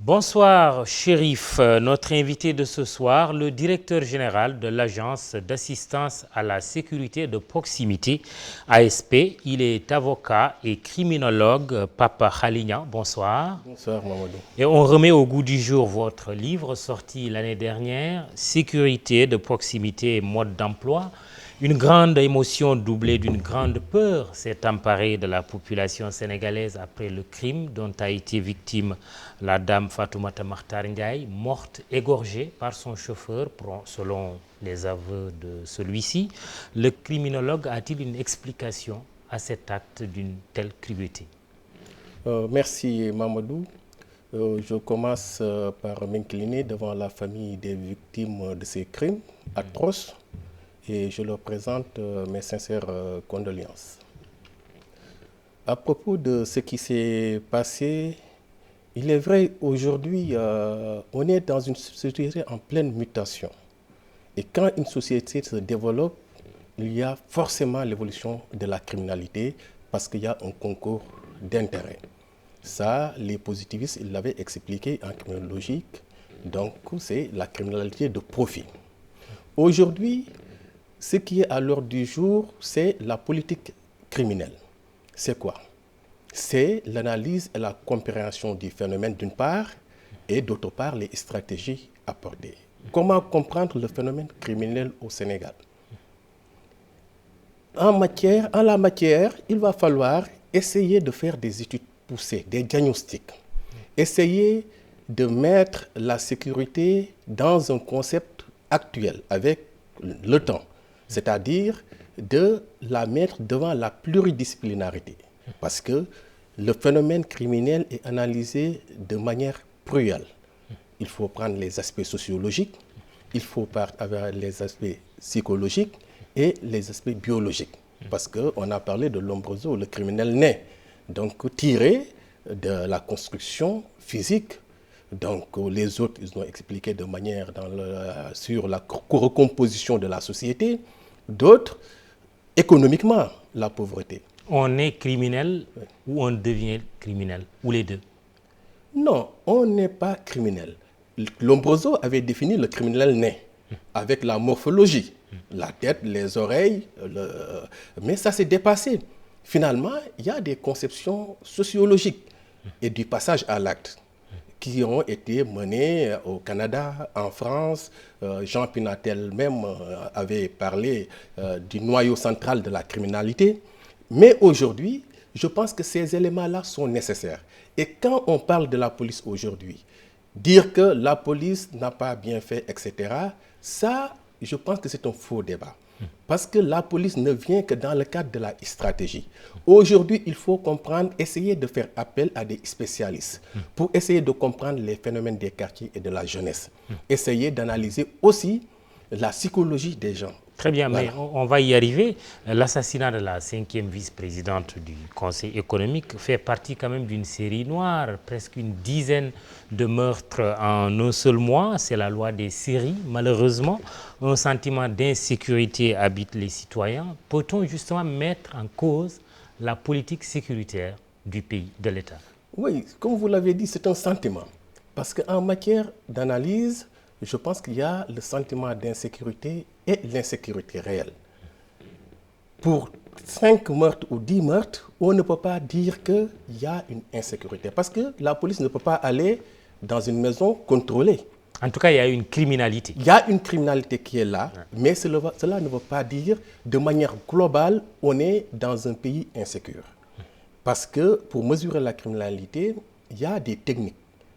Bonsoir, Chérif. Notre invité de ce soir, le directeur général de l'Agence d'assistance à la sécurité de proximité, ASP. Il est avocat et criminologue. Papa Khalignan, bonsoir. Bonsoir, Mamadou. Et on remet au goût du jour votre livre sorti l'année dernière, Sécurité de proximité et mode d'emploi. Une grande émotion doublée d'une grande peur s'est emparée de la population sénégalaise après le crime dont a été victime la dame Fatoumata Makhtar Ndiaye, morte égorgée par son chauffeur, selon les aveux de celui-ci. Le criminologue a-t-il une explication à cet acte d'une telle cruauté? Merci, Mamadou. Je commence par m'incliner devant la famille des victimes de ces crimes atroces et je leur présente mes sincères condoléances. À propos de ce qui s'est passé, il est vrai, aujourd'hui, on est dans une société en pleine mutation. Et quand une société se développe, il y a forcément l'évolution de la criminalité parce qu'il y a un concours d'intérêts. Ça, les positivistes, ils l'avaient expliqué en criminologie. Donc, c'est la criminalité de profit. Aujourd'hui, ce qui est à l'ordre du jour, c'est la politique criminelle. C'est quoi? C'est l'analyse et la compréhension du phénomène d'une part et d'autre part les stratégies apportées. Comment comprendre le phénomène criminel au Sénégal? En la matière, il va falloir essayer de faire des études poussées, des diagnostics. Essayer de mettre la sécurité dans un concept actuel avec le temps. C'est-à-dire de la mettre devant la pluridisciplinarité. Parce que le phénomène criminel est analysé de manière plurielle. Il faut prendre les aspects sociologiques, il faut avoir les aspects psychologiques et les aspects biologiques. Parce qu'on a parlé de Lombroso, le criminel né. Donc tiré de la construction physique. Donc les autres, ils ont expliqué de manière sur la recomposition de la société. D'autres, économiquement, la pauvreté. On est criminel ou on devient criminel, ou les deux? Non, on n'est pas criminel. Lombroso avait défini le criminel né avec la morphologie, la tête, les oreilles, mais ça s'est dépassé. Finalement, il y a des conceptions sociologiques et du passage à l'acte qui ont été menées au Canada, en France. Jean Pinatel même avait parlé du noyau central de la criminalité. Mais aujourd'hui, je pense que ces éléments-là sont nécessaires. Et quand on parle de la police aujourd'hui, dire que la police n'a pas bien fait, etc., ça, je pense que c'est un faux débat. Parce que la police ne vient que dans le cadre de la stratégie. Aujourd'hui, il faut comprendre, essayer de faire appel à des spécialistes pour essayer de comprendre les phénomènes des quartiers et de la jeunesse. Essayer d'analyser aussi la psychologie des gens. Très bien, voilà. Mais on va y arriver. L'assassinat de la 5e vice-présidente du Conseil économique fait partie quand même d'une série noire, presque une dizaine de meurtres en un seul mois. C'est la loi des séries, malheureusement. Un sentiment d'insécurité habite les citoyens. Peut-on justement mettre en cause la politique sécuritaire du pays, de l'État? Oui, comme vous l'avez dit, c'est un sentiment. Parce qu'en matière d'analyse, je pense qu'il y a le sentiment d'insécurité et l'insécurité réelle. Pour 5 meurtres ou 10 meurtres, on ne peut pas dire qu'il y a une insécurité. Parce que la police ne peut pas aller dans une maison contrôlée. En tout cas, il y a une criminalité. Il y a une criminalité qui est là, mais cela ne veut pas dire de manière globale on est dans un pays insécure. Parce que pour mesurer la criminalité, il y a des techniques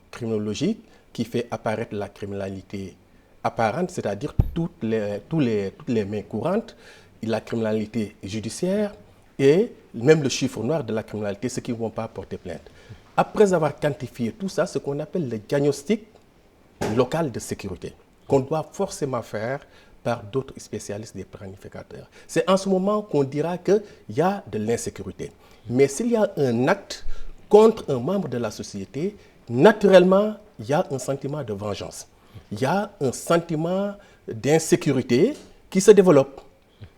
criminologiques qui font apparaître la criminalité apparente, c'est-à-dire toutes les mains courantes, la criminalité judiciaire et même le chiffre noir de la criminalité, ceux qui ne vont pas porter plainte. Après avoir quantifié tout ça, ce qu'on appelle le diagnostic local de sécurité, qu'on doit forcément faire par d'autres spécialistes des planificateurs. C'est en ce moment qu'on dira qu'il y a de l'insécurité. Mais s'il y a un acte contre un membre de la société, naturellement, il y a un sentiment de vengeance. Il y a un sentiment d'insécurité qui se développe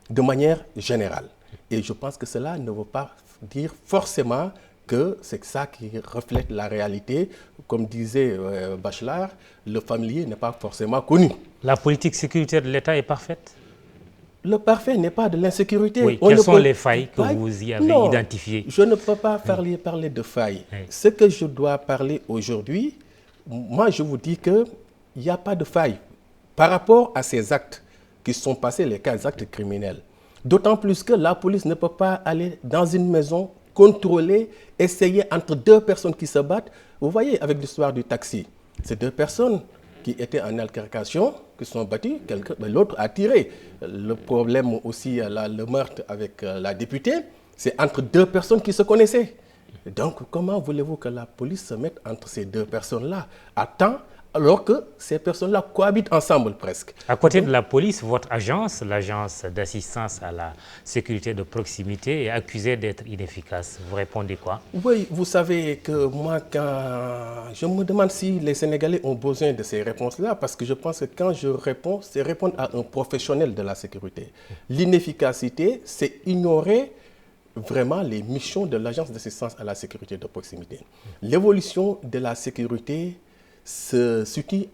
de manière générale. Et je pense que cela ne veut pas dire forcément que c'est ça qui reflète la réalité. Comme disait Bachelard, le familier n'est pas forcément connu. La politique sécuritaire de l'État est parfaite? Le parfait n'est pas de l'insécurité. Oui, quelles sont les failles que vous y avez identifiées? Je ne peux pas parler de failles. Oui. Ce que je dois parler aujourd'hui, moi je vous dis qu'il n'y a pas de faille par rapport à ces actes qui sont passés, les cas d'actes criminels. D'autant plus que la police ne peut pas aller dans une maison, contrôler, essayer entre deux personnes qui se battent. Vous voyez, avec l'histoire du taxi, ces deux personnes qui étaient en altercation, qui sont battues, l'autre a tiré. Le problème aussi, le meurtre avec la députée, c'est entre deux personnes qui se connaissaient. Donc, comment voulez-vous que la police se mette entre ces deux personnes-là à temps, alors que ces personnes-là cohabitent ensemble presque? À côté de la police, votre agence, l'agence d'assistance à la sécurité de proximité, est accusée d'être inefficace. Vous répondez quoi? Oui, vous savez que moi, quand je me demande si les Sénégalais ont besoin de ces réponses-là, parce que je pense que quand je réponds, c'est répondre à un professionnel de la sécurité. L'inefficacité, c'est ignorer vraiment les missions de l'agence d'assistance à la sécurité de proximité. L'évolution de la sécurité se situe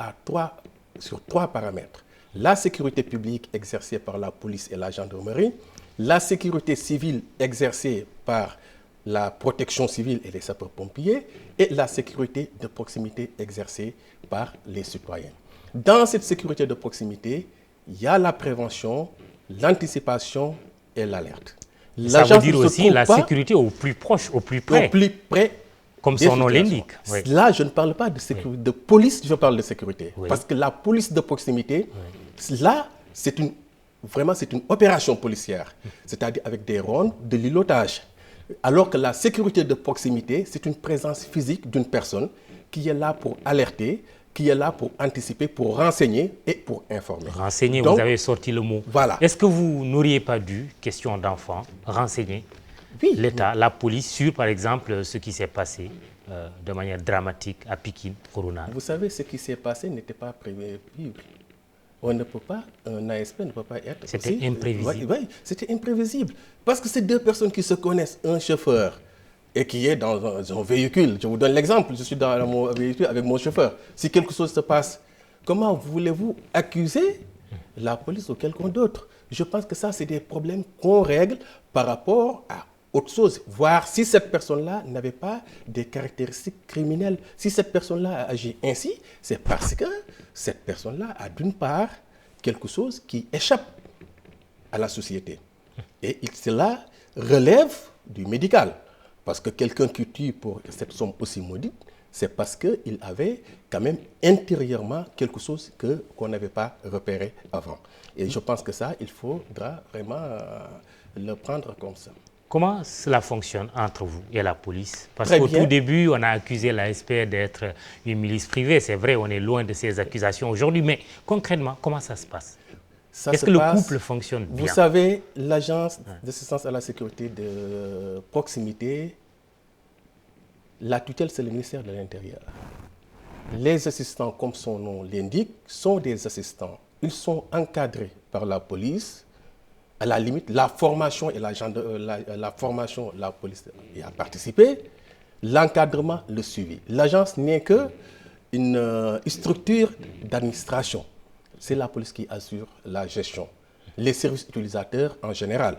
sur trois paramètres. La sécurité publique exercée par la police et la gendarmerie, la sécurité civile exercée par la protection civile et les sapeurs-pompiers, et la sécurité de proximité exercée par les citoyens. Dans cette sécurité de proximité, il y a la prévention, l'anticipation et l'alerte. Ça veut dire aussi la sécurité au plus proche, au plus près. Au plus près. Comme son nom l'indique. Oui. Là, je ne parle pas de sécurité, de police, je parle de sécurité. Oui. Parce que la police de proximité, là, c'est une opération policière. C'est-à-dire avec des rondes, de l'îlotage. Alors que la sécurité de proximité, c'est une présence physique d'une personne qui est là pour alerter, qui est là pour anticiper, pour renseigner et pour informer. Renseigner, donc, vous avez sorti le mot. Voilà. Est-ce que vous n'auriez pas dû, question d'enfant, renseigner l'État, la police, sur, par exemple, ce qui s'est passé de manière dramatique à Pikine, Corona? Vous savez, ce qui s'est passé n'était pas prévisible. On ne peut pas, un ASP ne peut pas être... C'était imprévisible. Oui, c'était imprévisible. Parce que c'est deux personnes qui se connaissent, un chauffeur et qui est dans un véhicule. Je vous donne l'exemple, je suis dans mon véhicule avec mon chauffeur. Si quelque chose se passe, comment voulez-vous accuser la police ou quelqu'un d'autre? Je pense que ça, c'est des problèmes qu'on règle par rapport à autre chose, voir si cette personne-là n'avait pas des caractéristiques criminelles. Si cette personne-là a agi ainsi, c'est parce que cette personne-là a d'une part quelque chose qui échappe à la société. Et cela relève du médical. Parce que quelqu'un qui tue pour cette somme aussi maudite, c'est parce qu'il avait quand même intérieurement quelque chose qu'on n'avait pas repéré avant. Et je pense que ça, il faudra vraiment le prendre comme ça. Comment cela fonctionne entre vous et la police? Parce qu'au tout début, on a accusé l'ASP d'être une milice privée. C'est vrai, on est loin de ces accusations aujourd'hui. Mais concrètement, comment ça se passe? Est-ce que le couple fonctionne bien? Vous savez, l'agence d'assistance à la sécurité de proximité, la tutelle, c'est le ministère de l'Intérieur. Les assistants, comme son nom l'indique, sont des assistants. Ils sont encadrés par la police. À la limite, la formation, la police y a participé. L'encadrement, le suivi. L'agence n'est qu'une structure d'administration. C'est la police qui assure la gestion. Les services utilisateurs en général.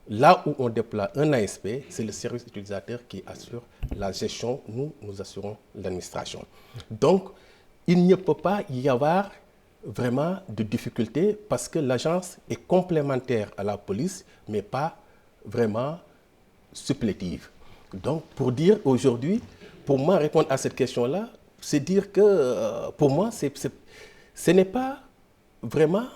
Là où on déploie un ASP, c'est le service utilisateur qui assure la gestion. Nous assurons l'administration. Donc, il ne peut pas y avoir vraiment de difficultés parce que l'agence est complémentaire à la police, mais pas vraiment supplétive. Donc, pour dire aujourd'hui, pour moi, répondre à cette question-là, c'est dire que pour moi, ce n'est pas vraiment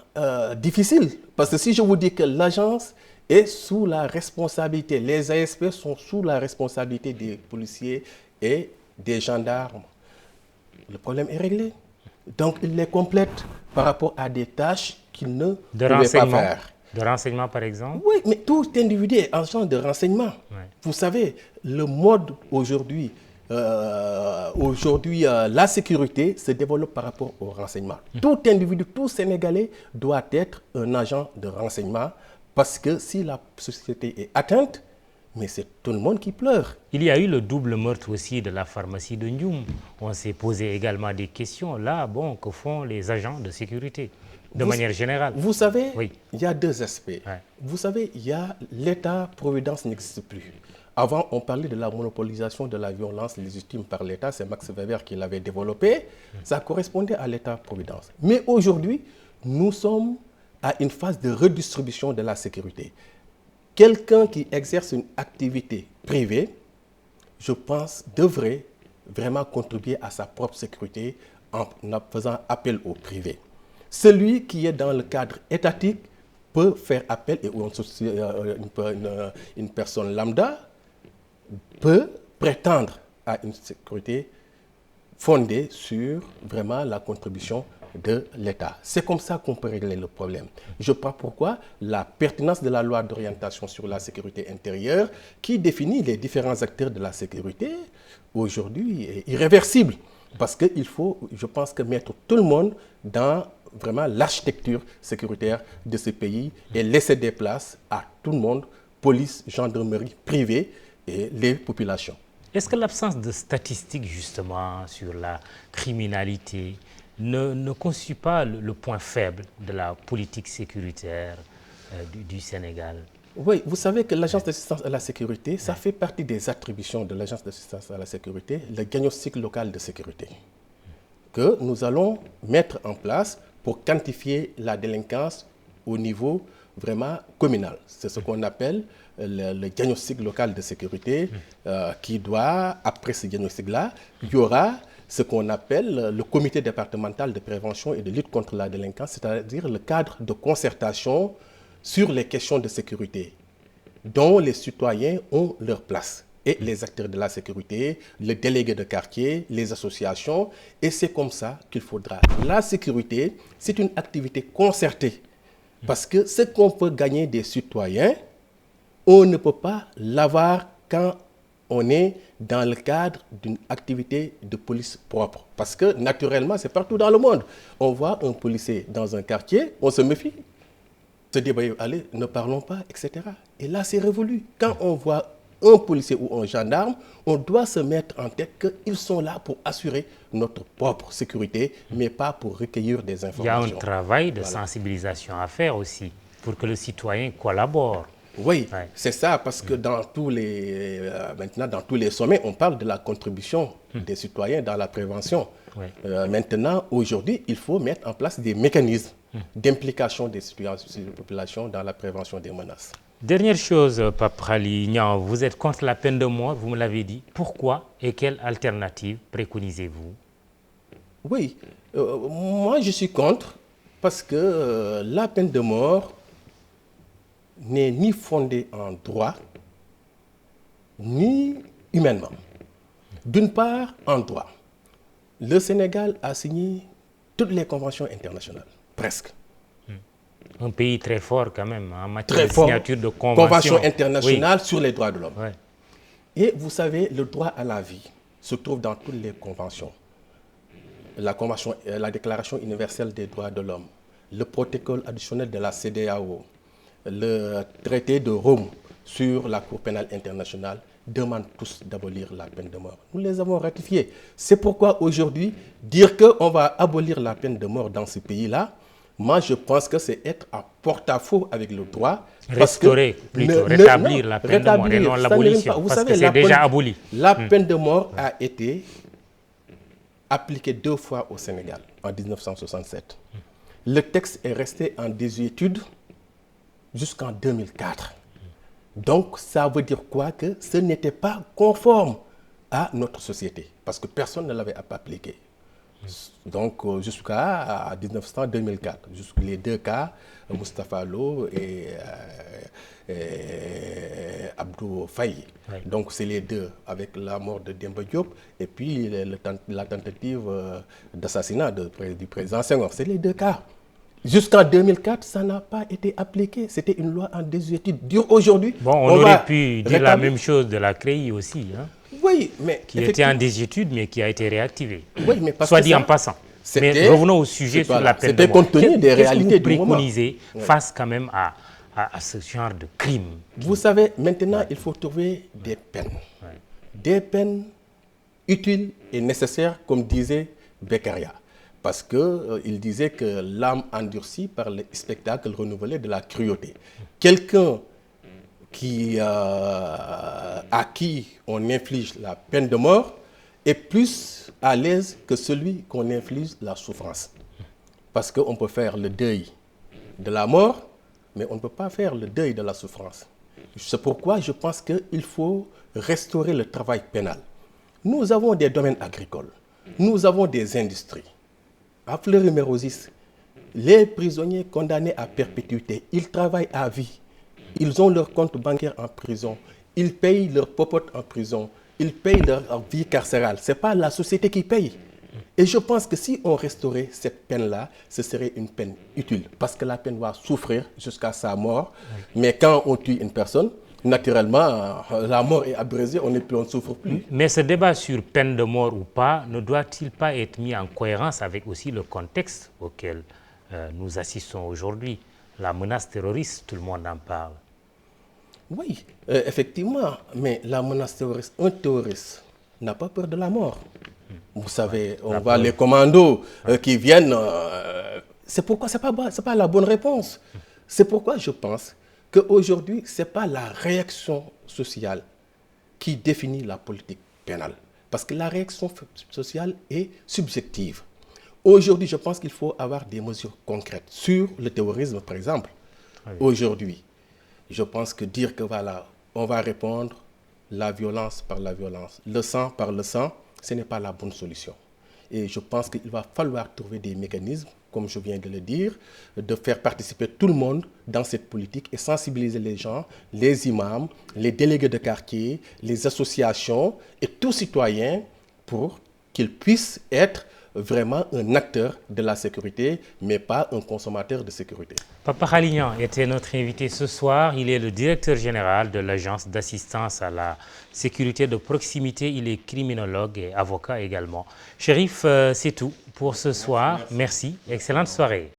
difficile. Parce que si je vous dis que l'agence est sous la responsabilité, les ASP sont sous la responsabilité des policiers et des gendarmes, le problème est réglé. Donc, il les complète par rapport à des tâches qu'il ne pouvait pas faire. De renseignement, par exemple? Oui, mais tout individu est agent de renseignement. Ouais. Vous savez, le mode aujourd'hui, la sécurité se développe par rapport au renseignement. Tout individu, tout Sénégalais doit être un agent de renseignement parce que si la société est atteinte, mais c'est tout le monde qui pleure. Il y a eu le double meurtre aussi de la pharmacie de Ndioum. On s'est posé également des questions. Là, bon, que font les agents de sécurité, de manière générale? Vous savez, oui. Il y a deux aspects. Ouais. Vous savez, l'État-providence n'existe plus. Avant, on parlait de la monopolisation de la violence légitime par l'État. C'est Max Weber qui l'avait développé. Ça correspondait à l'État-providence. Mais aujourd'hui, nous sommes à une phase de redistribution de la sécurité. Quelqu'un qui exerce une activité privée, je pense, devrait vraiment contribuer à sa propre sécurité en faisant appel au privé. Celui qui est dans le cadre étatique peut faire appel, et une personne lambda peut prétendre à une sécurité fondée sur vraiment la contribution de l'État. C'est comme ça qu'on peut régler le problème. Je crois pourquoi la pertinence de la loi d'orientation sur la sécurité intérieure qui définit les différents acteurs de la sécurité aujourd'hui est irréversible. Parce qu'il faut, je pense, mettre tout le monde dans vraiment l'architecture sécuritaire de ce pays et laisser des places à tout le monde, police, gendarmerie, privée et les populations. Est-ce que l'absence de statistiques justement sur la criminalité ne constitue pas le point faible de la politique sécuritaire du Sénégal? Oui, vous savez que l'Agence d'assistance à la sécurité, ça fait partie des attributions de l'Agence d'assistance à la sécurité, le diagnostic local de sécurité, que nous allons mettre en place pour quantifier la délinquance au niveau vraiment communal. C'est ce qu'on appelle le diagnostic local de sécurité qui doit, après ce diagnostic-là, il y aura ce qu'on appelle le comité départemental de prévention et de lutte contre la délinquance, c'est-à-dire le cadre de concertation sur les questions de sécurité, dont les citoyens ont leur place. Et les acteurs de la sécurité, les délégués de quartier, les associations, et c'est comme ça qu'il faudra. La sécurité, c'est une activité concertée, parce que ce qu'on peut gagner des citoyens, on ne peut pas l'avoir quand on est dans le cadre d'une activité de police propre. Parce que naturellement, c'est partout dans le monde. On voit un policier dans un quartier, on se méfie. Se dit, allez, ne parlons pas, etc. Et là, c'est révolu. Quand on voit un policier ou un gendarme, on doit se mettre en tête qu'ils sont là pour assurer notre propre sécurité, mais pas pour recueillir des informations. Il y a un travail de sensibilisation à faire aussi, pour que le citoyen collabore. Oui, c'est ça, parce que dans tous les, maintenant, dans tous les sommets, on parle de la contribution des citoyens dans la prévention. Oui. Maintenant, aujourd'hui, il faut mettre en place des mécanismes d'implication des citoyens et des populations dans la prévention des menaces. Dernière chose, Pape Rally Niang, vous êtes contre la peine de mort, vous me l'avez dit. Pourquoi et quelle alternative préconisez-vous? Oui, moi je suis contre parce que la peine de mort n'est ni fondée en droit, ni humainement. D'une part, en droit. Le Sénégal a signé toutes les conventions internationales, presque. Un pays très fort quand même en matière de signature de conventions internationales sur les droits de l'homme. Oui. Et vous savez, le droit à la vie se trouve dans toutes les conventions. La Déclaration universelle des droits de l'homme, le protocole additionnel de la CEDEAO, le traité de Rome sur la Cour pénale internationale demandent tous d'abolir la peine de mort. Nous les avons ratifiés. C'est pourquoi aujourd'hui, dire qu'on va abolir la peine de mort dans ce pays-là, moi je pense que c'est être à porte-à-faux avec le droit. Restaurer, plutôt, rétablir la peine de mort et non l'abolition, parce que c'est déjà aboli. La peine de mort a été appliquée 2 fois au Sénégal, en 1967. Le texte est resté en désuétude jusqu'en 2004. Donc, ça veut dire quoi? Que ce n'était pas conforme à notre société, parce que personne ne l'avait appliqué. Donc, jusqu'à 2004, les 2 cas, Moustapha Lo et Abdou Faye. Oui. Donc, c'est les 2, avec la mort de Demba Diop et puis la tentative d'assassinat du président Senghor. C'est les 2 cas. Jusqu'en 2004, ça n'a pas été appliqué. C'était une loi en désuétude. Aujourd'hui, bon, on aurait pu dire la même chose de la CREI aussi. Hein, oui, mais qui était en désuétude, mais qui a été réactivée. Oui, mais parce soit dit en passant. Mais revenons au sujet sur la peine de mort. C'était compte tenu des réalités du moment. Préconisez face quand même à ce genre de crime? Vous savez, maintenant, il faut trouver des peines. Ouais. Des peines utiles et nécessaires, comme disait Beccaria. Parce qu'il disait que l'âme endurcie par le spectacle renouvelé de la cruauté. Quelqu'un à qui on inflige la peine de mort est plus à l'aise que celui qu'on inflige la souffrance. Parce qu'on peut faire le deuil de la mort, mais on ne peut pas faire le deuil de la souffrance. C'est pourquoi je pense qu'il faut restaurer le travail pénal. Nous avons des domaines agricoles, nous avons des industries. À Fleury-Mérogis, les prisonniers condamnés à perpétuité, ils travaillent à vie. Ils ont leur compte bancaire en prison, ils payent leur popote en prison, ils payent leur vie carcérale. Ce n'est pas la société qui paye. Et je pense que si on restaurait cette peine-là, ce serait une peine utile. Parce que la peine va souffrir jusqu'à sa mort. Mais quand on tue une personne, naturellement, la mort est abrégée, on ne souffre plus. Mais ce débat sur peine de mort ou pas ne doit-il pas être mis en cohérence avec aussi le contexte auquel nous assistons aujourd'hui? La menace terroriste, tout le monde en parle. Oui, effectivement, mais la menace terroriste, un terroriste n'a pas peur de la mort. Vous savez, on voit les commandos qui viennent. C'est pourquoi ce n'est pas la bonne réponse. C'est pourquoi je pense qu'aujourd'hui, ce n'est pas la réaction sociale qui définit la politique pénale. Parce que la réaction sociale est subjective. Aujourd'hui, je pense qu'il faut avoir des mesures concrètes sur le terrorisme, par exemple. Oui. Aujourd'hui, je pense que dire que voilà, on va répondre la violence par la violence, le sang par le sang, ce n'est pas la bonne solution. Et je pense qu'il va falloir trouver des mécanismes, comme je viens de le dire, de faire participer tout le monde dans cette politique et sensibiliser les gens, les imams, les délégués de quartier, les associations et tous citoyens pour qu'ils puissent être vraiment un acteur de la sécurité, mais pas un consommateur de sécurité. Papa Khalignan était notre invité ce soir. Il est le directeur général de l'Agence d'assistance à la sécurité de proximité. Il est criminologue et avocat également. Chérif, c'est tout pour ce soir. Merci. Excellente soirée.